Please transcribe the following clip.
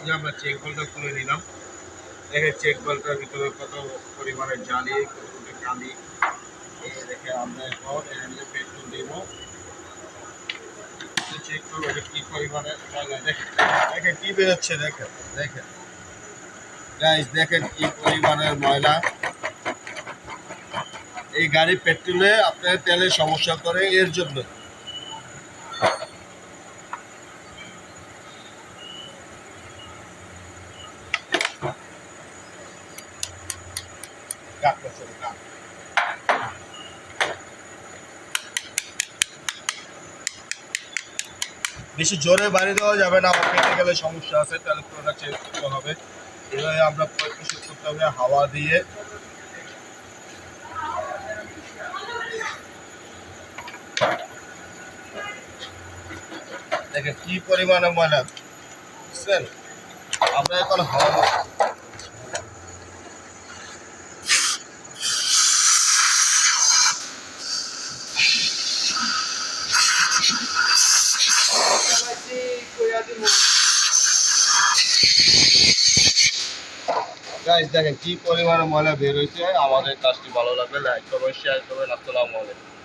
যে আমরা চেক বলটা খুলে নিলাম। দেখেন চেক বলটার ভিতরে কত পরিমাণে জ্বালি, কত কত কালি। এই দেখে আমরা এখন এখানে পেট্রোল দিব। চেক করবো এটা কি পরিমাণে ময়লা। দেখেন দেখেন কি বেরোচ্ছে, দেখেন দেখেন গাইস, দেখেন কি পরিমাণের ময়লা। এই গাড়ি পেট্রোলে আপনার তেলের সমস্যা করে এর জন্য। বেশি জোরে বাড়ি দেওয়া যাবে না, আমার পেটে গেলে সমস্যা আছে, তাহলে পুরোটা চেঞ্জ করতে হবে। এভাবে আমরা পরিবেশন করতে হবে হাওয়া দিয়ে। দেখেন কি পরিমাণে ময়লা, বুঝছেন? আমরা এখন হাওয়া গাইস, দেখেন কি পরিমাণে ময়লা বের হয়েছে। আমাদের কাজটি ভালো লাগলে লাইক করবেন, শেয়ার করবেন। আসসালামু আলাইকুম।